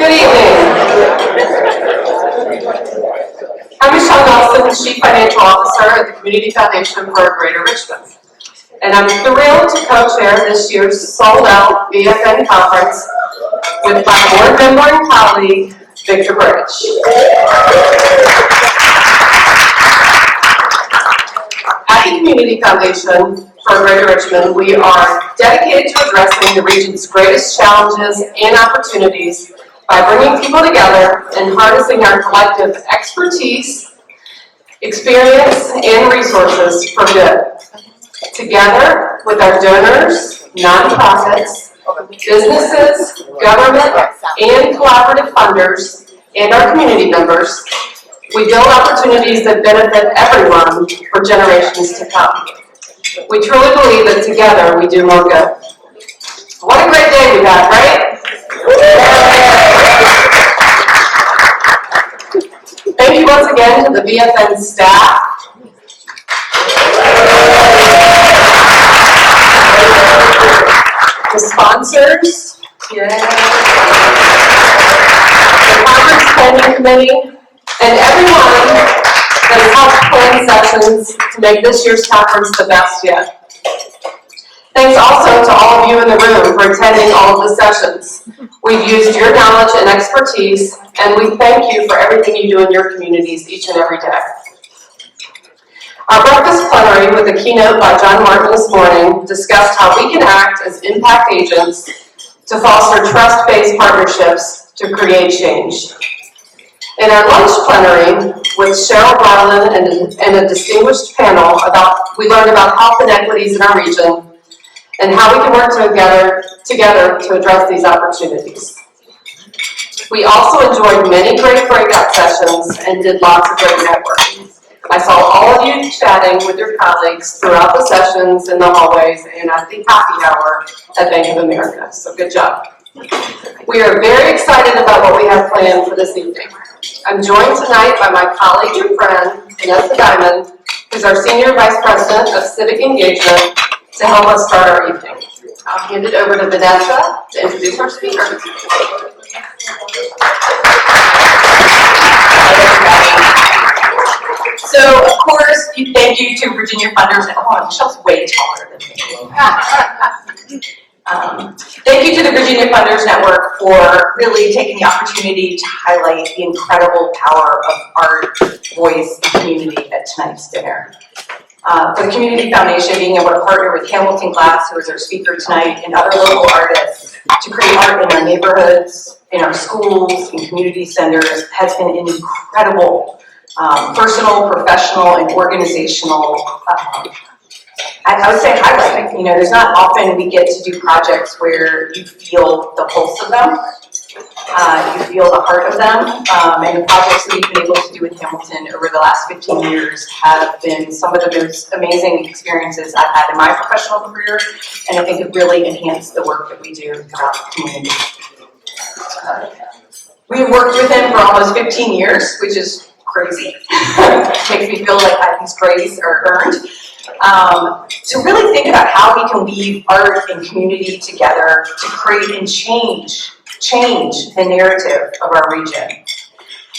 Good evening. I'm Michelle Nelson, Chief Financial Officer at the Community Foundation for Greater Richmond. And I'm thrilled to co-chair this year's sold-out BFN conference with my board member and colleague, Victor Bridge. At the Community Foundation for Greater Richmond, we are dedicated to addressing the region's greatest challenges and opportunities by bringing people together and harnessing our collective expertise, experience, and resources for good. Together with our donors, nonprofits, businesses, government, and collaborative funders, and our community members, we build opportunities that benefit everyone for generations to come. We truly believe that together we do more good. What a great day we had, right? Thank you once again to the BFN staff. The sponsors. Yay. The conference planning committee. And everyone that has helped plan sessions to make this year's conference the best yet. Thanks also to all of you in the room for attending all of the sessions. We've used your knowledge and expertise, and we thank you for everything you do in your communities each and every day. Our breakfast plenary with a keynote by John Martin this morning discussed how we can act as impact agents to foster trust-based partnerships to create change. In our lunch plenary with Cheryl Garland and a distinguished panel, we learned about health inequities in our region and how we can work together to address these opportunities. We also enjoyed many great breakout sessions and did lots of great networking. I saw all of you chatting with your colleagues throughout the sessions, in the hallways, and at the happy hour at Bank of America, so good job. We are very excited about what we have planned for this evening. I'm joined tonight by my colleague and friend, Vanessa Diamond, who's our Senior Vice President of Civic Engagement, to help us start our evening. I'll hand it over to Vanessa to introduce our speaker. So, of course, thank you to Virginia funders. Oh, Michelle's way taller than me. Thank you to the Virginia Funders Network for really taking the opportunity to highlight the incredible power of art, voice, and community at tonight's dinner. For the Community Foundation, being able to partner with Hamilton Glass, who is our speaker tonight, and other local artists to create art in our neighborhoods, in our schools, and community centers has been an incredible personal, professional, and organizational I would say highlight. You know, there's not often we get to do projects where you feel the pulse of them, you feel the heart of them, and the projects that we've been able to do with Hamilton over the last 15 years have been some of the most amazing experiences I've had in my professional career, and I think it really enhanced the work that we do throughout the community. We've worked with him for almost 15 years, which is crazy. Makes me feel like these grades are earned. To really think about how we can weave art and community together to create and change the narrative of our region.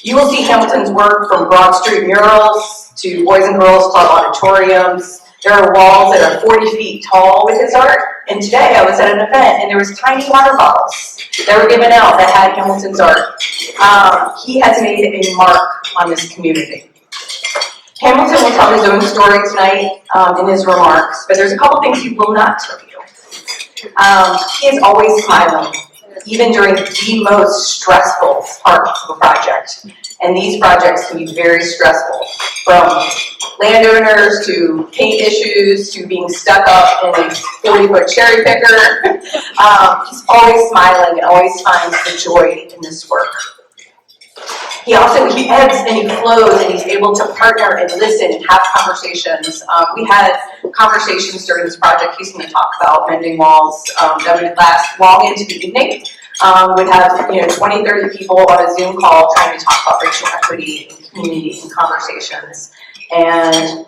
You will see Hamilton's work from Broad Street murals to Boys and Girls Club auditoriums. There are walls that are 40 feet tall with his art. And today I was at an event and there was tiny water bottles that were given out that had Hamilton's art. He has made a mark on this community. Hamilton will tell his own story tonight in his remarks, but there's a couple things he will not tell you. He is always smiling, even during the most stressful parts of a project. And these projects can be very stressful, from landowners to paint issues to being stuck up in a 40-foot cherry picker. He's always smiling and always finds the joy in this work. He ebbs and he flows and he's able to partner and listen and have conversations. We had conversations during this project. He's going to talk about Mending Walls that would last long into the evening. We'd have 20, 30 people on a Zoom call trying to talk about racial equity and community and conversations. And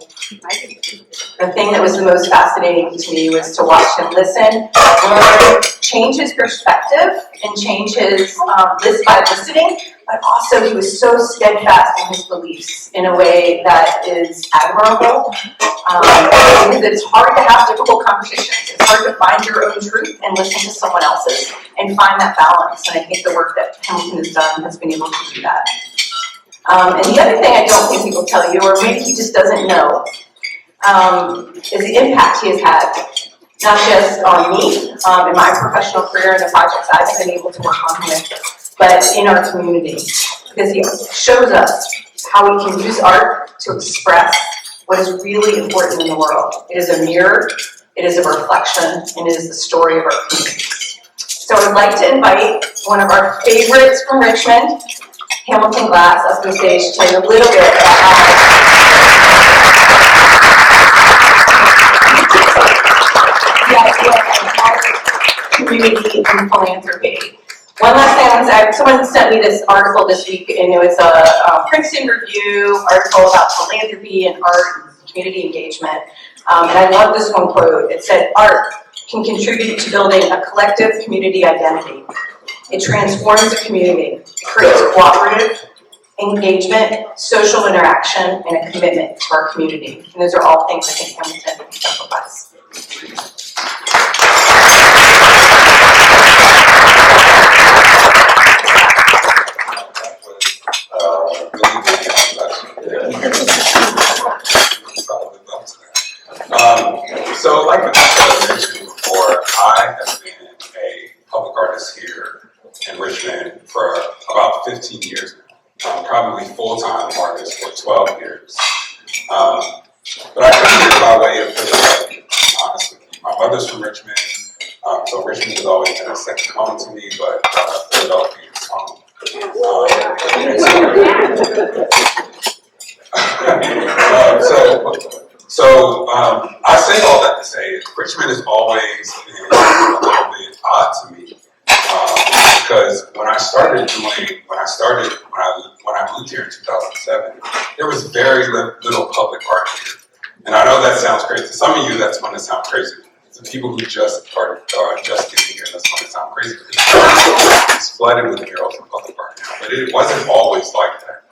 the thing that was the most fascinating to me was to watch him listen, learn, change his perspective, and change his list by listening, but also he was so steadfast in his beliefs in a way that is admirable, because it's hard to have difficult conversations. It's hard to find your own truth and listen to someone else's and find that balance, and I think the work that Hamilton has done has been able to do that. And the other thing I don't think people tell you, or maybe he just doesn't know, is the impact he has had, not just on me, in my professional career and the projects I've been able to work on with, but in our community. Because he shows us how we can use art to express what is really important in the world. It is a mirror, it is a reflection, and it is the story of our communities. So I'd like to invite one of our favorites from Richmond, Hamilton Glass, up to the stage to tell you a little bit about community and philanthropy. One last thing I want to say, someone sent me this article this week, and it was a Princeton Review article about philanthropy and art and community engagement. And I love this one quote. It said, "Art can contribute to building a collective community identity. It transforms a community. It creates cooperative engagement, social interaction, and a commitment to our community." And those are all things I think Hamilton exemplifies. So like I mentioned before, I have been a public artist here in Richmond for about 15 years now. Probably full-time artist for 12 years. But I came here by way of Philadelphia, honestly. My mother's from Richmond, so Richmond has always been a second home to me, but Philadelphia is home. I say all that to say Richmond has always been a little bit odd to me, because when I moved here in 2007, there was very little public art here. And I know that sounds crazy. To some of you, that's going to sound crazy. The people who just getting here, that's going to sound crazy. It's flooded with murals and public art now, but it wasn't always like that.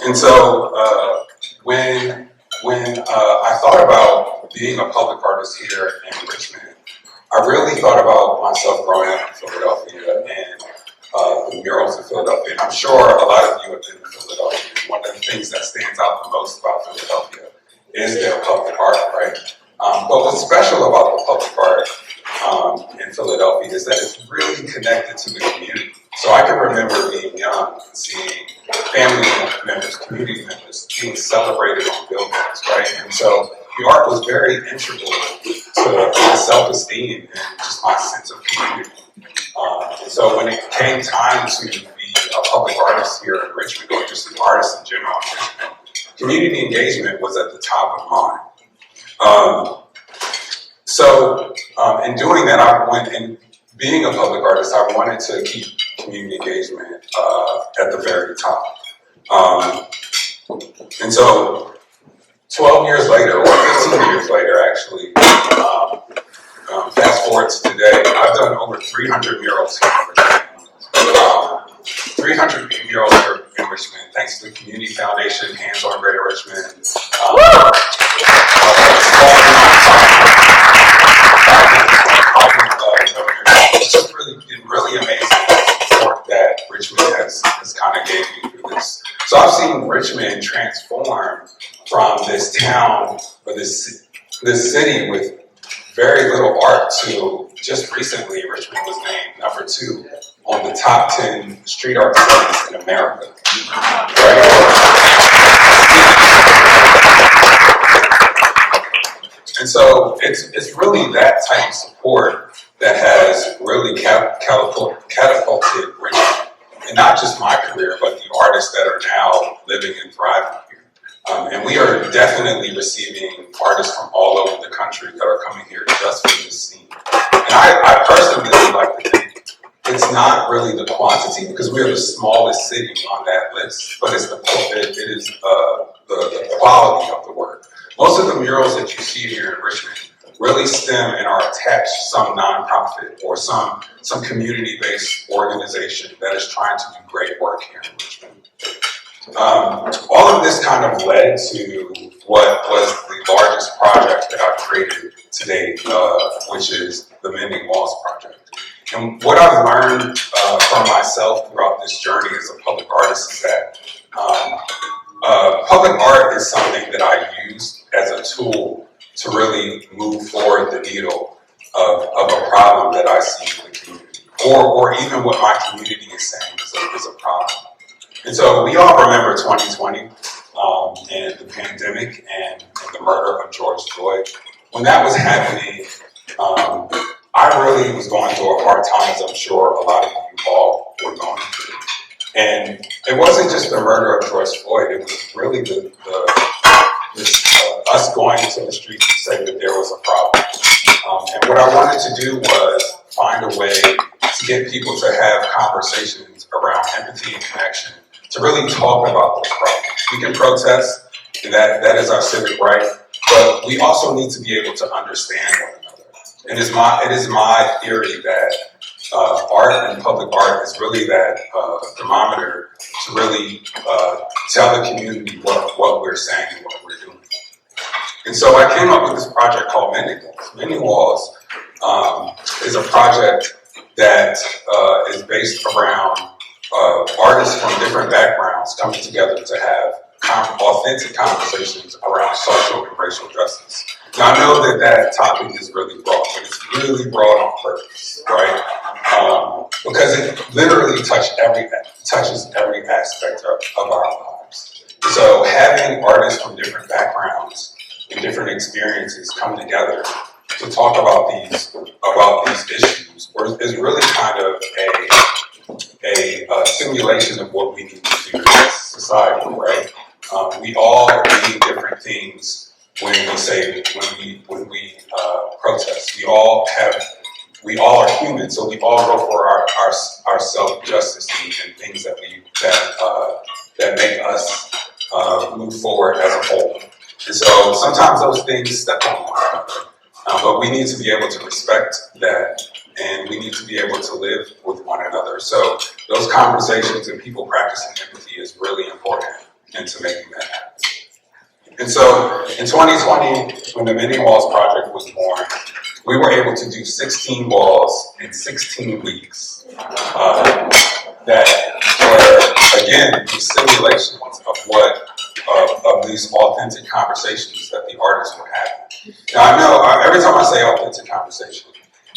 And so when I thought about being a public artist here in Richmond, I really thought about myself growing up in Philadelphia and the murals in Philadelphia. And I'm sure a lot of you have been in Philadelphia. One of the things that stands out the most about Philadelphia is their public art, right? But what's special about the public art in Philadelphia is that it's really connected to the community. So I can remember being young and seeing family members, community members being celebrated on billboards, right? And so the art was very integral to my self-esteem and just my sense of community. And so when it came time to be a public artist here in Richmond, or just an artist in general in Richmond, community engagement was at the top of mind. In doing that, in being a public artist, I wanted to keep community engagement at the very top. And so 12 years later, or 15 years later actually, fast forward to today, I've done over 300 murals here in Richmond. 300 murals here in Richmond, thanks to the Community Foundation, Hands on Greater Richmond. It's just really amazing support that Richmond has kind of gave me through this. So I've seen Richmond transform from this town, or this city with very little art, to just recently Richmond was named number 2 on the top 10 street art cities in America. And so it's really that type of support that has really catapulted Richmond, and not just my career, but the artists that are now living and thriving here. And we are definitely receiving artists from all over the country that are coming here just for this scene. And I personally like to think it's not really the quantity, because we are the smallest city on that list, but it is the quality of the work. Most of the murals that you see here in Richmond really stem and are attached to some nonprofit or some community-based organization that is trying to do great work here in Richmond. All of this kind of led to what was the largest project that I've created to date, which is the Mending Walls project. And what I've learned from myself throughout this journey as a public artist is that public art is something that I use as a tool to really move forward the needle of a problem that I see in the community, or even what my community is saying is a problem. And so we all remember 2020 and the pandemic and the murder of George Floyd. When that was happening, I really was going through a hard time, as I'm sure a lot of you all were going through. And it wasn't just the murder of George Floyd, it was really us going into the streets to say that there was a problem. And what I wanted to do was find a way to get people to have conversations around empathy and connection, to really talk about those problems. We can protest, and that is our civic right, but we also need to be able to understand one another. And it is my theory that art and public art is really that thermometer to really tell the community what we're saying and what we're doing. And so I came up with this project called Mending Walls. Mending Walls is a project that is based around artists from different backgrounds coming together to have authentic conversations around social and racial justice. Now I know that topic is really broad, but it's really broad on purpose, right? Because it literally touches every aspect of our lives. So having artists from different backgrounds and different experiences come together to talk about these issues is really kind of a simulation of what we need to do as a society, right? We all mean different things when we protest. We all are human, so we all go for our self-justice and things that make us move forward as a whole. And so sometimes those things step on one another, but we need to be able to respect that, and we need to be able to live with one another. So those conversations and people practicing empathy is really important into making that happen. And so in 2020, when the Mending Walls project was born, we were able to do 16 walls in 16 weeks that were, again, these simulations of these authentic conversations that the artists were having. Now I know every time I say authentic conversation,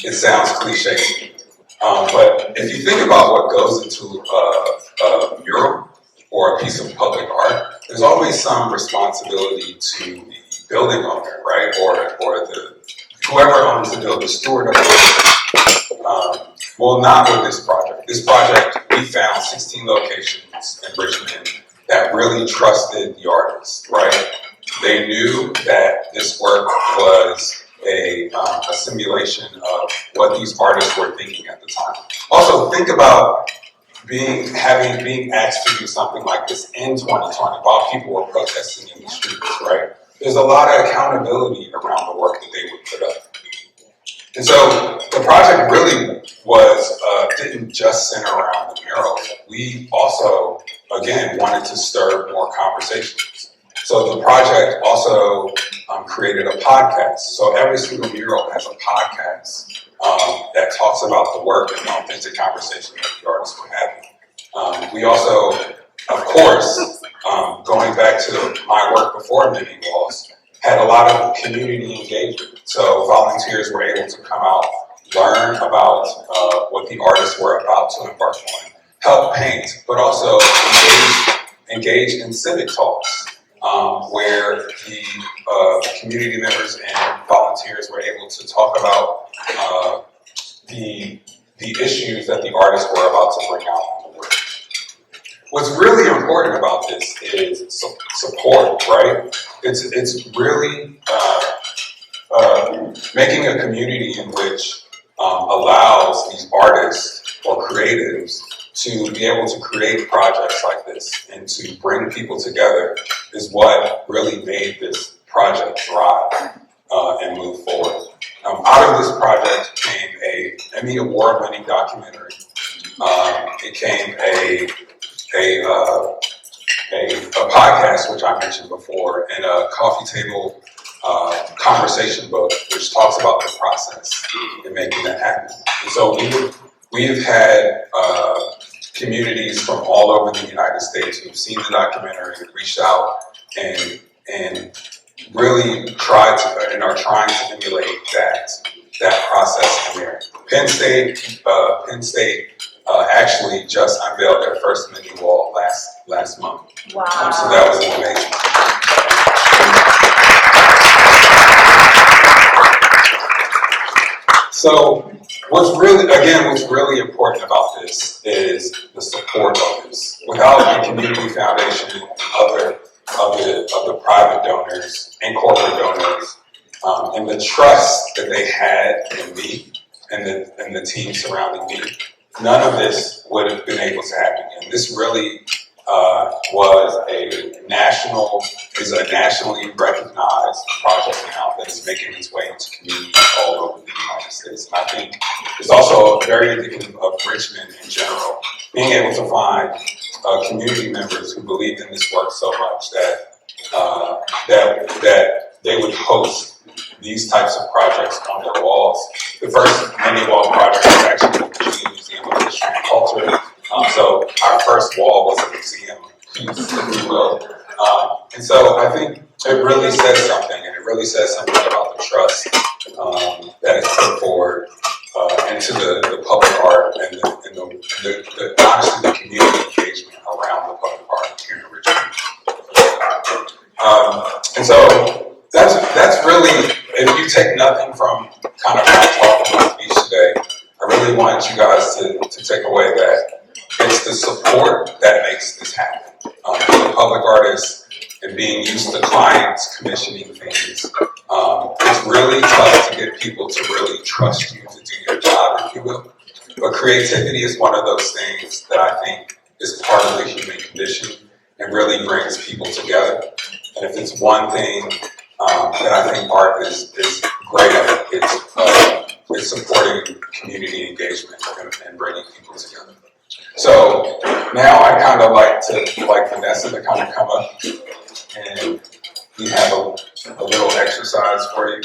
it sounds cliche, but if you think about what goes into a mural or a piece of public art, there's always some responsibility to the building owner, right, or whoever owns the building, the steward of the building. Well, not with this project. This project, we found 16 locations in Richmond that really trusted the artists, right? They knew that this work was a simulation of what these artists were thinking at the time. Also, think about being asked to do something like this in 2020 while people were protesting in the streets, right? There's a lot of accountability around the work that they would put up. And so the project really didn't just center around the murals. We also, again, wanted to stir more conversations. So the project also created a podcast. So every single mural has a podcast that talks about the work and the authentic conversation that the artists were having. We also, of course, going back to my work before Mending Walls, had a lot of community engagement. So volunteers were able to come out, learn about what the artists were about to embark on, help paint, but also engage in civic talks, where the community members and volunteers were able to talk about the issues that the artists were about to bring out in the work. What's really important about this is support, right? It's really making a community in which allows these artists or creatives to be able to create projects like this and to bring people together is what really made this project thrive and move forward. Out of this project came a Emmy award-winning documentary. It came a podcast, which I mentioned before, and a coffee table conversation book, which talks about the process in making that happen. And so we've had communities from all over the United States who've seen the documentary, reached out, and really tried to, and are trying to emulate that process in there. Penn State actually just unveiled their first Mending Wall last month. Wow. So that was amazing. So what's really important about this is the support of this. Without the community foundation of the private donors and corporate donors, and the trust that they had in me and the team surrounding me, none of this would have been able to happen. And this really is a nationally recognized project now that is making its way into communities all over the United States. And I think it's also very indicative of Richmond in general, being able to find community members who believed in this work so much that they would host these types of projects on their walls. The first Mending Wall project was actually the Virginia Museum of History and Culture. So our first wall was a museum piece, if you will. And so I think it really says something, and it really says something about the trust that is put forward into the public art and honestly the community engagement around the public art here in Richmond. And so that's really, if you take nothing from kind of my talk and my speech today, I really want you guys to take away that it's the support that makes this happen. For the public artists and being used to clients commissioning things, it's really tough to get people to really trust you to do your job, if you will. But creativity is one of those things that I think is part of the human condition and really brings people together. And if it's one thing that I think art is great at, it's supporting community engagement and bringing people together. So now I kind of like Vanessa to kind of come up, and we have a little exercise for you.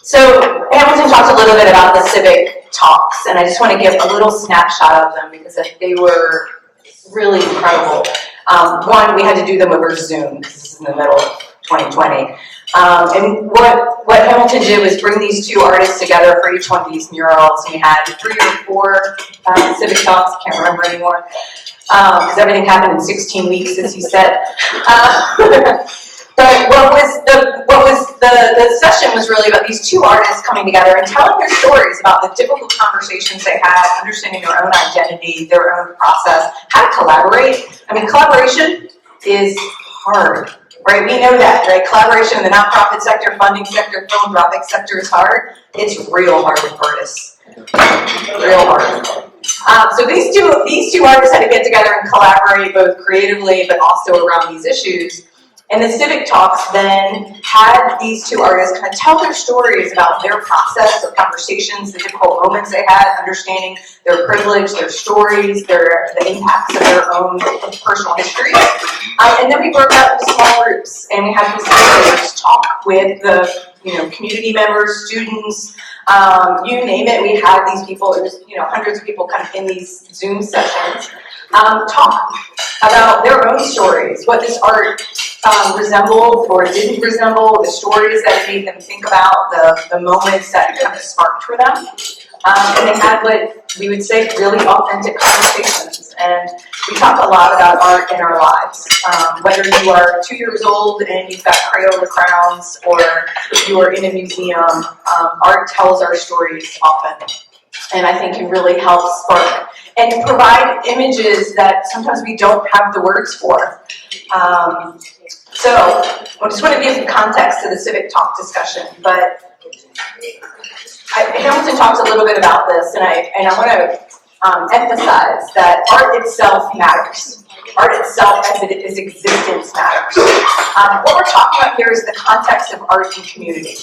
So Hamilton talked a little bit about the civic talks, and I just want to give a little snapshot of them because they were really incredible. One, we had to do them over Zoom because this is in the middle of 2020. And what Hamilton did was bring these two artists together for each one of these murals. And we had 3 or 4 civic talks, I can't remember anymore, because everything happened in 16 weeks, as he said. But the session was really about these two artists coming together and telling their stories about the difficult conversations they had, understanding their own identity, their own process, how to collaborate. I mean, collaboration is hard, right? We know that, right? Collaboration in the nonprofit sector, funding sector, philanthropic sector is hard. It's real hard with artists. Real hard. So these two artists had to get together and collaborate both creatively but also around these issues. And the civic talks then had these two artists kind of tell their stories about their process, their conversations, the difficult moments they had, understanding their privilege, their stories, the impacts of their own personal histories. And then we broke up into small groups, and we had facilitators talk with the community members, students, you name it. We had these people, it was hundreds of people kind of in these Zoom sessions, talk about their own stories, what this art resembled or didn't resemble, the stories that it made them think about, the moments that it kind of sparked for them. And they had what we would say really authentic conversations. And we talk a lot about art in our lives. Whether you are 2 years old and you've got Crayola crowns, or you are in a museum, art tells our stories often. And I think can really help spark and provide images that sometimes we don't have the words for. So, I just want to give some context to the civic talk discussion, but Hamilton talked a little bit about this, and I want to emphasize that art itself matters. Art itself as its existence matters. What we're talking about here is the context of art and community.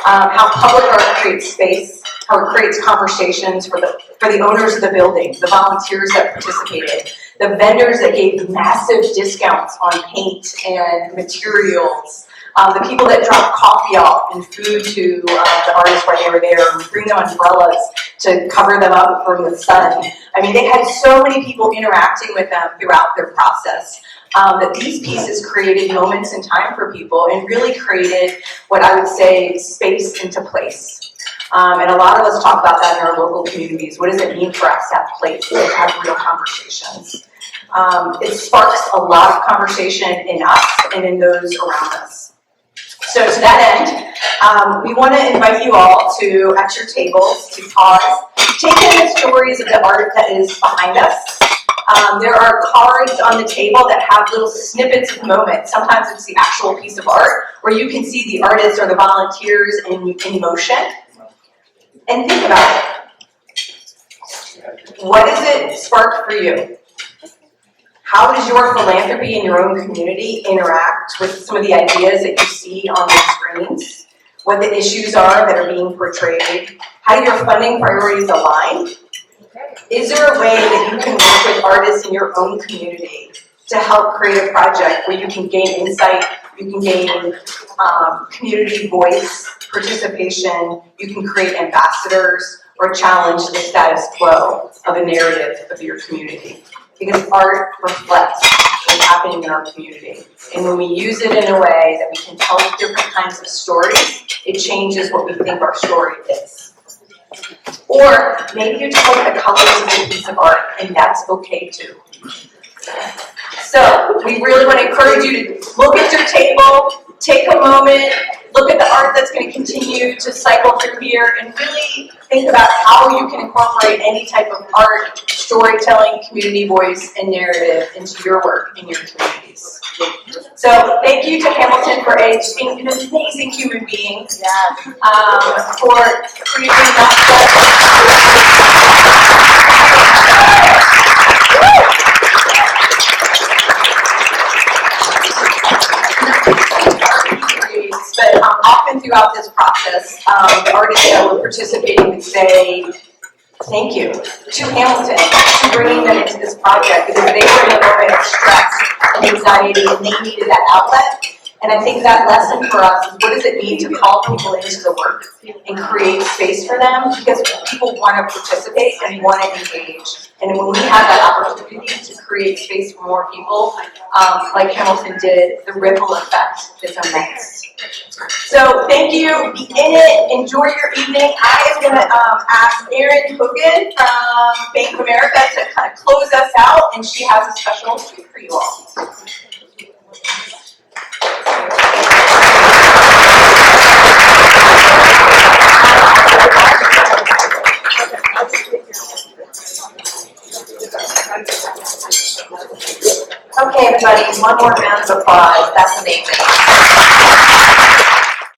How public art creates space, how it creates conversations for the owners of the building, the volunteers that participated, the vendors that gave massive discounts on paint and materials, the people that dropped coffee off and food to the artists when they were there, and bring them umbrellas to cover them up from the sun. I mean, they had so many people interacting with them throughout their process. That these pieces created moments in time for people and really created what I would say space into place. And a lot of us talk about that in our local communities. What does it mean for us to have place, to have real conversations? It sparks a lot of conversation in us and in those around us. So to that end, we want to invite you all to, at your tables, to pause, take in the stories of the art that is behind us. There are cards on the table that have little snippets of moments. Sometimes it's the actual piece of art where you can see the artists or the volunteers in motion. And think about it. What does it spark for you? How does your philanthropy in your own community interact with some of the ideas that you see on the screens? What the issues are that are being portrayed? How do your funding priorities align? Is there a way that you can work with artists in your own community to help create a project where you can gain insight, you can gain community voice, participation, you can create ambassadors or challenge the status quo of a narrative of your community? Because art reflects what's happening in our community. And when we use it in a way that we can tell different kinds of stories, it changes what we think our story is. Or maybe you just like the colors of a piece of art, and that's okay too. So we really want to encourage you to look at your table, take a moment, look at the art that's going to continue to cycle through here, and really think about how you can incorporate any type of art, storytelling, community voice, and narrative into your work in your communities. So thank you to Hamilton for just being an amazing human being, for creating that. But often throughout this process, the artists that were participating would say thank you to Hamilton for bringing them into this project, because they were in a moment of stress and anxiety and they needed that outlet. And I think that lesson for us is, what does it mean to call people into the work and create space for them? Because people want to participate and want to engage. And when we have that opportunity to create space for more people, like Hamilton did, the ripple effect is immense. So thank you. Be in it. Enjoy your evening. I am going to ask Erin Hogan from Bank of America to kind of close us out, and she has a special treat for you all. Okay, everybody, one more round of applause. That's amazing.